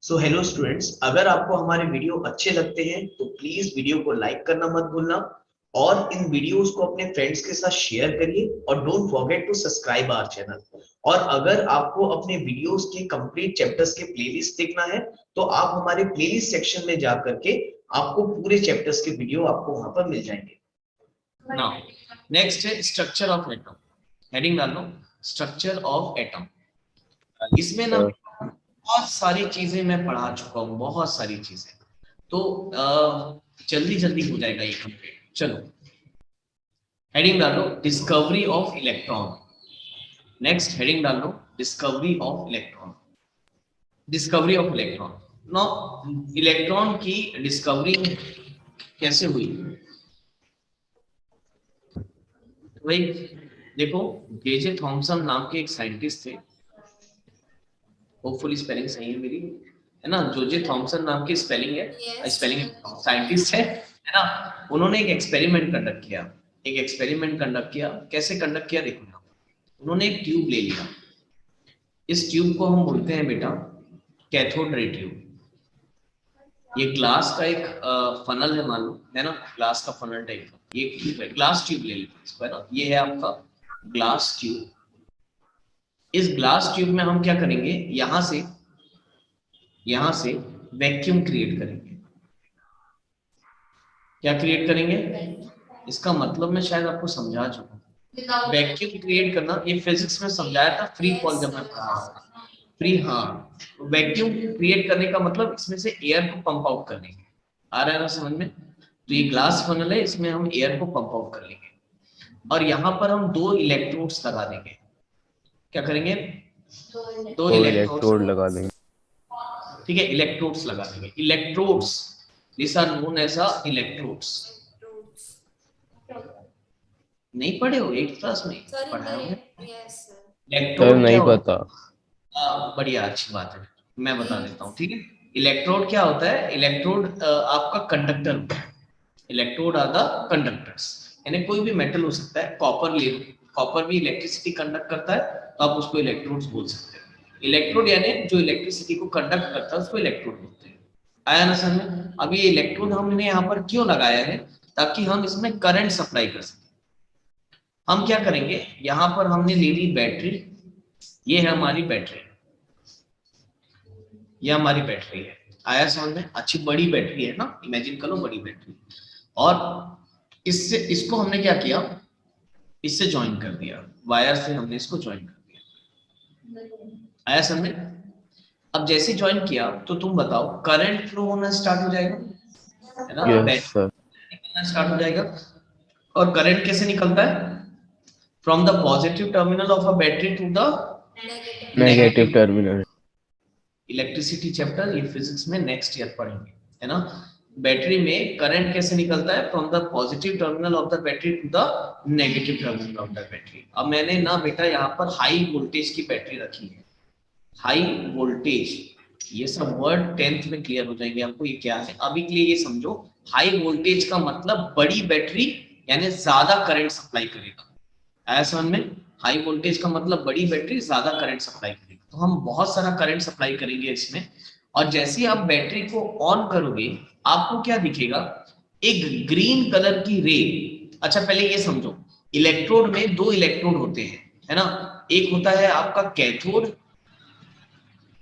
So hello students, अगर आपको हमारे वीडियो अच्छे लगते हैं तो प्लीज वीडियो को लाइक करना मत भूलना और इन वीडियोस को अपने फ्रेंड्स के साथ शेयर करिए और don't forget to subscribe our channel. और अगर आपको अपने वीडियोस के कंप्लीट चैप्टर्स के प्लेलिस्ट देखना है तो आप हमारे प्लेलिस्ट सेक्शन में जा करके आपको पूरे चैप्टर्स के वीडियो आपको वहां पर मिल जाएंगे। नाउ नेक्स्ट है स्ट्रक्चर ऑफ एटम। हेडिंग डाल लो स्ट्रक्चर ऑफ एटम। इसमें ना बहुत सारी चीजें मैं पढ़ा चुका हूँ, बहुत सारी चीजें, तो जल्दी जल्दी हो जाएगा ये कंप्लीट। चलो हेडिंग डालो discovery of electron. Next heading डालो discovery of electron. Discovery of electron. No, electron की डिस्कवरी कैसे हुई भाई? देखो, जे थॉमसन नाम के एक साइंटिस्ट थे, होपफुली स्पेलिंग सही है मेरी, है ना? जे थॉमसन नाम की स्पेलिंग है, स्पेलिंग साइंटिस्ट है ना? उन्होंने एक एक्सपेरिमेंट कंडक्ट किया। कैसे कंडक्ट किया देखो ना। उन्होंने एक ट्यूब ले लिया। इस ट्यूब को हम बोलते हैं बेटा कैथोड रे ट्यूब। ये ग्लास का एक फनल है, मान लो, है ना? ग्लास का फनल टाइप का ये ट्यूब है, ग्लास ट्यूब ले लेते हैं इसको, है ना? ये है आपका ग्लास ट्यूब। इस ग्लास ट्यूब में हम क्या करेंगे, यहां से वैक्यूम क्रिएट करेंगे। क्या क्रिएट करेंगे? इसका मतलब मैं शायद आपको समझा चुका हूं। वैक्यूम क्रिएट करना ये फिजिक्स में समझाया था, फ्री फॉल जब मैं पढ़ा था। फ्री, हाँ, वैक्यूम क्रिएट करने का मतलब इसमें से एयर को पंप आउट करने के। आ रहा है ना समझ में? तो ये ग्लास फनल है, इसमें हम एयर को पंप आउट कर लेंगे और यहाँ पर हम दो इलेक्ट्रोड्स लगा देंगे। क्या करेंगे? दो इलेक्ट्रोड इलेक्ट्रोड्स, लगा देंगे। ठीक है, इलेक्ट्रोड्स लगा देंगे। Electrodes, this are known as electrodes. नहीं पढ़े हो? 8th क्लास में पढ़ाया हूं। सर इलेक्ट्रोड क्या नहीं होता पता। है? बढ़िया, अच्छी बात है, मैं बता देता हूँ, ठीक है। इलेक्ट्रोड क्या होता है? इलेक्ट्रोड आपका कंडक्टर होता है। इलेक्ट्रोड आर द कंडक्टर्स, यानी कोई भी मेटल हो सकता है। कॉपर ले लो, कॉपर भी इलेक्ट्रिसिटी कंडक्ट करता है, तो आप उसको इलेक्ट्रोड्स बोल सकते हैं। इलेक्ट्रोड यानी जो इलेक्ट्रिसिटी को कंडक्ट करता है उसको इलेक्ट्रोड बोलते हैं। आया ना समझ में? अब ये इलेक्ट्रोड हमने यहाँ पर क्यों लगाया है? ताकि हम इसमें करंट सप्लाई कर सकें। हम क्या करेंगे, यहाँ पर हमने ले ली बैटरी। ये है हमारी बैटरी, ये हमारी बैटरी है। आया समझ में? अच्छी बड़ी बैटरी है ना, इमेजिन करो बड़ी बैटरी। और इससे इसको हमने क्या किया, इससे ज्वाइन कर दिया, वायर से हमने इसको ज्वाइन कर दिया। आया समझ में? अब जैसे ज्वाइन किया तो तुम बताओ करंट फ्लो होना स्टार्ट हो जाएगा, है ना? Yes sir. निकलना स्टार्ट हो जाएगा। और करंट कैसे निकलता है? From the positive terminal of a battery to the negative negative. Terminal. Electricity chapter ये फिजिक्स में नेक्स्ट ईयर पढ़ेंगे, है ना? बैटरी में करंट कैसे निकलता है? From the positive terminal of the battery to the negative terminal of the battery. अब मैंने ना बेटा यहाँ पर हाई वोल्टेज की बैटरी रखी है। हाई वोल्टेज, ये सब वर्ड 10th में क्लियर हो जाएंगे आपको ये क्या है। अभी के लिए ये समझो, हाई वोल्टेज का मतलब बड़ी बैटरी, यानी ज्यादा करंट सप्लाई करेगा। आया समझ में? हाई वोल्टेज का मतलब बड़ी बैटरी ज्यादा करंट सप्लाई करेगी, तो हम बहुत सारा करंट सप्लाई करेंगे इसमें। और जैसे आप बैटरी को ऑन करोगे आपको क्या दिखेगा? एक ग्रीन कलर की रे। अच्छा पहले ये समझो, इलेक्ट्रोड में दो इलेक्ट्रोड होते हैं, है ना? एक होता है आपका कैथोड,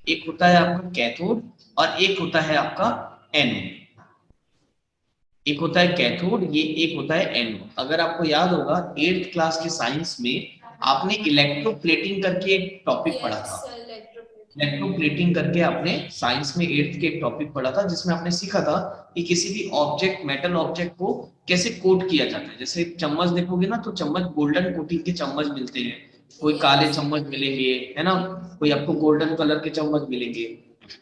एक होता है आपका कैथोड और एक होता है आपका एनोड। एक होता है कैथोड, ये एक होता है एनोड। अगर आपको याद होगा 8th क्लास के साइंस में आपने इलेक्ट्रोप्लेटिंग करके एक टॉपिक पढ़ा था। इलेक्ट्रोप्लेटिंग करके आपने साइंस में 8th के एक टॉपिक पढ़ा था, जिसमें आपने सीखा था कि किसी भी ऑब्जेक्ट, मेटल ऑब्जेक्ट को कैसे कोट किया जाता है। जैसे चम्मच देखोगे ना, तो चम्मच गोल्डन कोटिंग के चम्मच मिलते हैं, कोई काले चम्मच मिलेंगे, है ना? कोई आपको गोल्डन कलर के चम्मच मिलेंगे।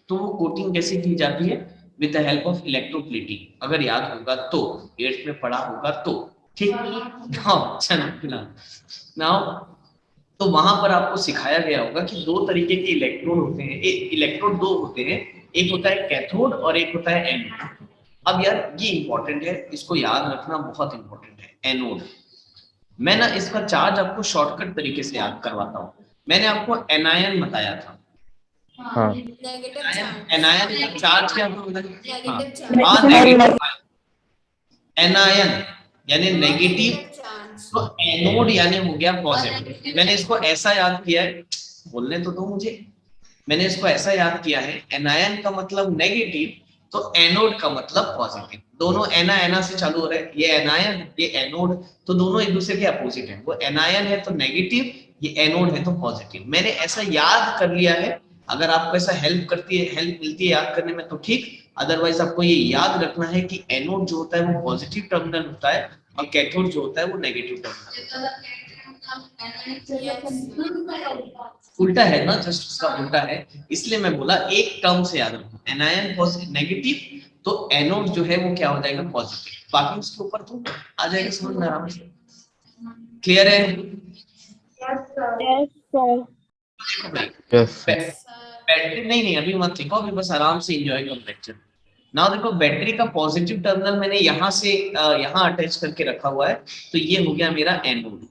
तो वो कोटिंग कैसे की जाती है? With the help of electroplating. अगर याद होगा तो, 8th में पढ़ा होगा तो, ठीक। हाँ चलो नाउ, तो वहां पर आपको सिखाया गया होगा कि दो तरीके के इलेक्ट्रोड होते हैं। इलेक्ट्रोड दो होते हैं, एक होता है कैथोड और एक होता है एनोड। अब यार ये इंपॉर्टेंट है, इसको याद रखना बहुत इंपॉर्टेंट है। एनोड, मैं ना इसका चार्ज आपको शॉर्टकट तरीके से याद करवाता हूँ। मैंने आपको एनायन बताया था, हाँ हाँ नेगेटिव एनायन चार्ज चार्ज क्या होता है? हाँ नेगेटिव हाँ, चार्ज नेगेटिव एनायन यानी नेगेटिव, नेगेटिव चार्ज तो एनोड यानी हो गया पॉजिटिव। मैंने इसको ऐसा याद किया है, बोलने तो दो मुझे, मैंने इसको ऐसा याद किया है, एनायन का मतलब नेगेटिव तो एनोड का मतलब पॉजिटिव। दोनों एना एना से चालू हो रहे हैं, ये एनायन ये एनोड, तो दोनों एक दूसरे के अपोजिट है। वो एनायन है तो नेगेटिव, ये एनोड है तो पॉजिटिव। मैंने ऐसा याद कर लिया है, अगर आपको ऐसा हेल्प मिलती है याद करने में तो ठीक, अदरवाइज आपको ये याद रखना है कि एनोड जो होता है वो पॉजिटिव टर्मिनल होता है और कैथोड जो होता है वो नेगेटिव टर्मिनल। यस उल्टा है ना, जस्ट उसका उल्टा है, इसलिए मैं बोला एक टर्म से याद रखो, एनायन पॉजिटिव नेगेटिव तो एनोड जो है वो क्या हो जाएगा पॉजिटिव। बाकी उसके ऊपर तो आ जाएगा समझ में आराम से। क्लियर है? यस बै- बैटरी नहीं अभी मत लिखो, अभी बस आराम से एंजॉय करो लेक्चर। नाउ देखो बैटरी का पॉजिटिव टर्मिनल मैंने यहाँ से यहाँ अटैच करके रखा हुआ है, तो ये हो गया मेरा एनोड।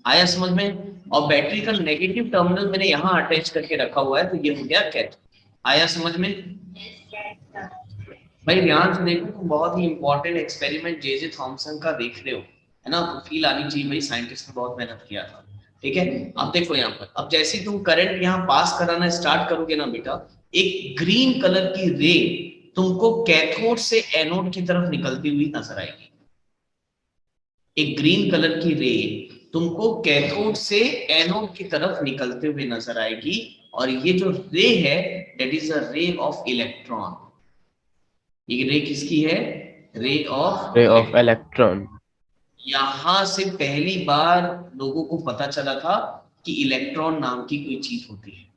आया समझ में? और बैटरी का नेगेटिव टर्मिनल मैंने यहाँ अटैच करके रखा हुआ है, तो ये हो गया कैथोड। आया समझ में? भाई ध्यान से देखो, तुम बहुत ही इंपॉर्टेंट एक्सपेरिमेंट जे थॉमसन का देख रहे हो, है ना, तो फील आनी चाहिए भाई साइंटिस्ट ने बहुत मेहनत किया था। ठीक है, अब देखो यहाँ पर, अब जैसे तुम करंट यहाँ पास कराना स्टार्ट करोगे ना बेटा, एक ग्रीन कलर की रे तुमको कैथोड से एनोड की तरफ निकलती हुई नजर आएगी। एक ग्रीन कलर की रे तुमको कैथोड से एनोड की तरफ निकलते हुए नजर आएगी, और ये जो रे है that is a ray of electron. ये रे किसकी है? Ray of ray of electron. Electron. यहां से पहली बार लोगों को पता चला था कि इलेक्ट्रॉन नाम की कोई चीज होती है।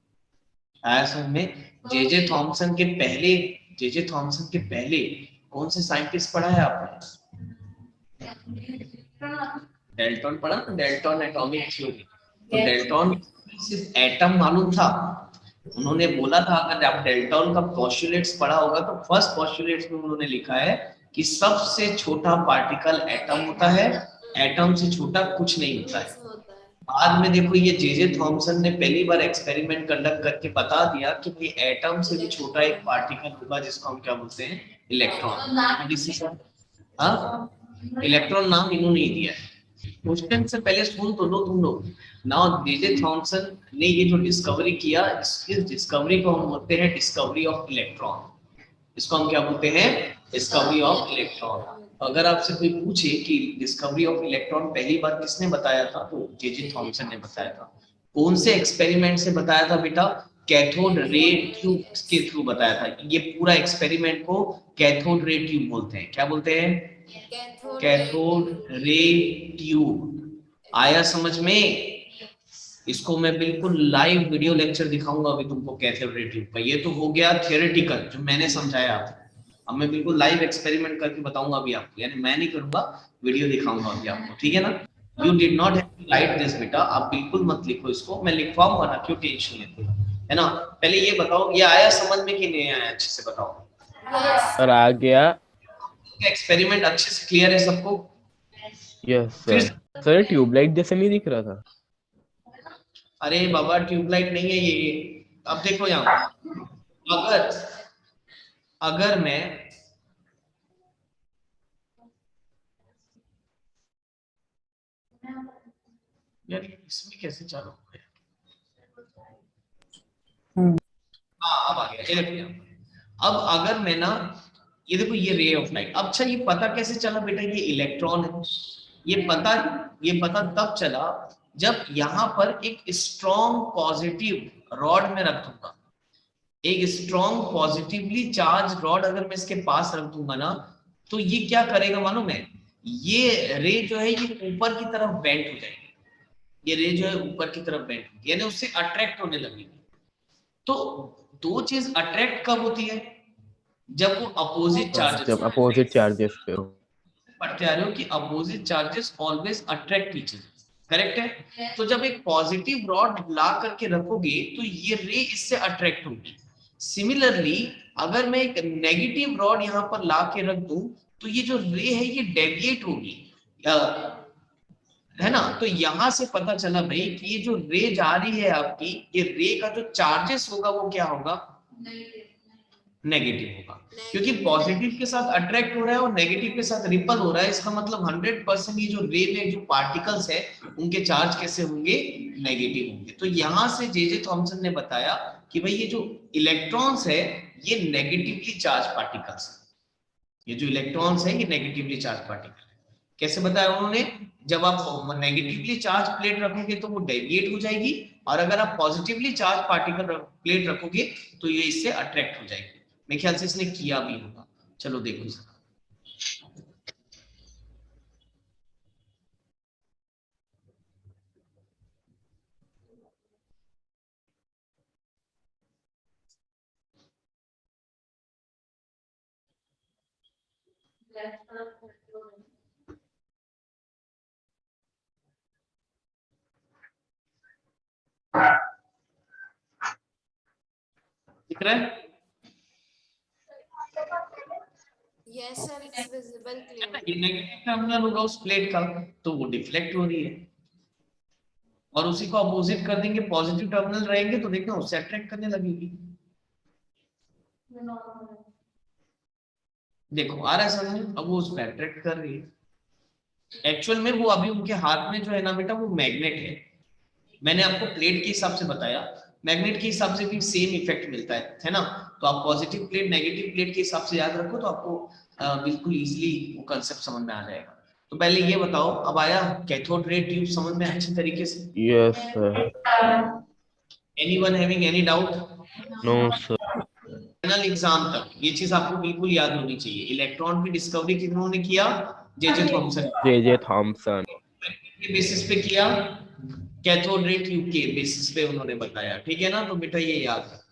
आया समझ में? जेजे थॉमसन के पहले, जेजे थॉमसन के पहले कौन से साइंटिस्ट पढ़ा है आपने? डेल्टन पढ़ा ना, डेल्टन एटॉमिक थ्योरी। तो डेल्टन सिर्फ एटम मालूम था, उन्होंने बोला था, अगर आप डेल्टन का पोस्टुलेट्स पढ़ा होगा तो फर्स्ट पोस्टुलेट्स में उन्होंने लिखा है कि सबसे छोटा पार्टिकल एटम होता है, एटम से छोटा कुछ नहीं होता है। होता है बाद में देखो ये जे थॉमसन ने पहली बार एक्सपेरिमेंट कंडक्ट करके बता दिया कि भाई एटम से भी छोटा एक पार्टिकल होगा जिसको हम क्या बोलते हैं? इलेक्ट्रॉन। हाँ, इलेक्ट्रॉन नाम इन्होंने ही दिया है। क्वेश्चन से पहले सुन तो लो तुम लोग। नाउ जे थॉमसन ने ये जो डिस्कवरी किया, इस डिस्कवरी को हम बोलते हैं डिस्कवरी ऑफ इलेक्ट्रॉन। इसको हम क्या बोलते हैं? Discovery of electron. अगर आपसे कोई पूछे कि डिस्कवरी ऑफ इलेक्ट्रॉन पहली बार किसने बताया था, तो जे थॉमसन ने बताया था। कौन से एक्सपेरिमेंट से बताया था बेटा? कैथोड रे ट्यूब के थ्रू बताया था। ये पूरा एक्सपेरिमेंट को कैथोड रे ट्यूब बोलते हैं। क्या बोलते हैं? Cathode ray tube. आया समझ में? इसको मैं बिल्कुल लाइव वीडियो लेक्चर दिखाऊंगा अभी तुमको कैथोड रे ट्यूब का। ये तो हो गया थियोरेटिकल जो मैंने समझाया आपको, अब मैं बिल्कुल लाइव एक्सपेरिमेंट करके बताऊंगा अभी आपको, यानी मैं नहीं करूंगा, वीडियो दिखाऊंगा अभी आपको। ठीक है ना? You did not have to write this बेटा, आप बिल्कुल मत लिखो इसको, मैं लिखवाऊंगा ना, क्यों टेंशन लेते हो, है ना? पहले ये बताओ, ये आया समझ में कि नहीं आया, अच्छे से बताओ। सर आ गया। एक्सपेरिमेंट अच्छे से क्लियर है सबको? यस फिर सर। सर ट्यूबलाइट जैसे नहीं दिख रहा था? अरे बाबा ट्यूबलाइट नहीं है ये। अब देखो यहाँ, अगर अगर मैं यार इसमें कैसे चालू हो गया? हाँ अब आ गया, ये देखो यहाँ। अब अगर मैं ना, ये देखो ये रे ऑफ लाइट, अच्छा ये पता कैसे चला बेटा ये इलेक्ट्रॉन है? ये पता तब चला जब यहाँ पर एक स्ट्रॉन्ग पॉजिटिव रॉड में रख दूंगा, एक स्ट्रॉन्ग पॉजिटिवली चार्ज रॉड अगर मैं इसके पास रख दूंगा ना, तो ये क्या करेगा मालूम है? ये रे जो है ये ऊपर की तरफ बेंड हो जाएगी, ये रे जो है ऊपर की तरफ बेंड होगी, यानी उससे अट्रैक्ट होने लगेगी। तो दो चीज अट्रैक्ट कब होती है? जब वो अपोजिट चार्जेस जब अपोजिट चार्जेस पे हो। पढ़ते आ रहे हो कि opposite charges always attract each other, correct है? तो जब एक पॉजिटिव रॉड ला करके रखोगे तो ये रे इससे अट्रैक्ट होगी। सिमिलरली अगर मैं एक नेगेटिव रॉड यहाँ पर ला के रख दूं, तो ये जो रे है ये डेविएट होगी, है ना। तो यहां से पता चला भाई कि ये जो रे जा रही है आपकी, ये रे का जो चार्जेस होगा वो क्या होगा, नेगेटिव होगा, क्योंकि पॉजिटिव के साथ अट्रैक्ट हो रहा है और नेगेटिव के साथ रिपल हो रहा है। इसका मतलब 100% ये जो रे में जो पार्टिकल्स है उनके चार्ज कैसे होंगे, नेगेटिव होंगे। तो यहां से जे थॉमसन ने बताया कि भाई ये जो इलेक्ट्रॉन्स है ये नेगेटिवली चार्ज पार्टिकल्स है, ये जो इलेक्ट्रॉन्स है ये नेगेटिवली चार्ज पार्टिकल है। कैसे बताया उन्होंने, जब आप नेगेटिवली चार्ज प्लेट रखोगे तो वो डेविएट हो जाएगी, और अगर आप पॉजिटिवली चार्ज पार्टिकल प्लेट रखोगे तो ये इससे अट्रैक्ट हो जाएगी। मेरे ख्याल से इसने किया भी होगा, चलो देखो जरा। दिख रहा है? Yes, sir. It's visible clearly. ये नेगेटिव टर्मिनल होगा उस प्लेट का, तो वो डिफ्लेक्ट हो रही है, और उसी को अपोजिट कर देंगे, पॉजिटिव टर्मिनल रहेंगे तो देखना उससे अट्रैक्ट करने लगेगी। देखो आ रहा है समझ में, अब वो उस पर अट्रैक्ट कर रही है। एक्चुअल में वो अभी उनके हाथ में जो है ना बेटा वो मैग्नेट है। मैंने आपको प्लेट के हिसाब से बताया, मैग्नेट के हिसाब से भी सेम इफेक्ट मिलता है ना। तो आप पॉजिटिव प्लेट नेगेटिव प्लेट के हिसाब से याद रखो तो आपको बिल्कुल इजीली वो कांसेप्ट समझ में आ जाएगा। तो पहले ये बताओ, अब आया कैथोड रे ट्यूब समझ में अच्छी तरीके से? Yes, sir. Anyone having any doubt? No, sir. Final exam तक ये चीज आपको बिल्कुल याद होनी चाहिए। इलेक्ट्रॉन की डिस्कवरी किन्होंने किया, जे थॉमसन। J.J. Thompson. के बेसिस पे किया, कैथोड रे ट्यूब के बेसिस पे उन्होंने बताया, ठीक है ना। तो बेटा ये याद रखो।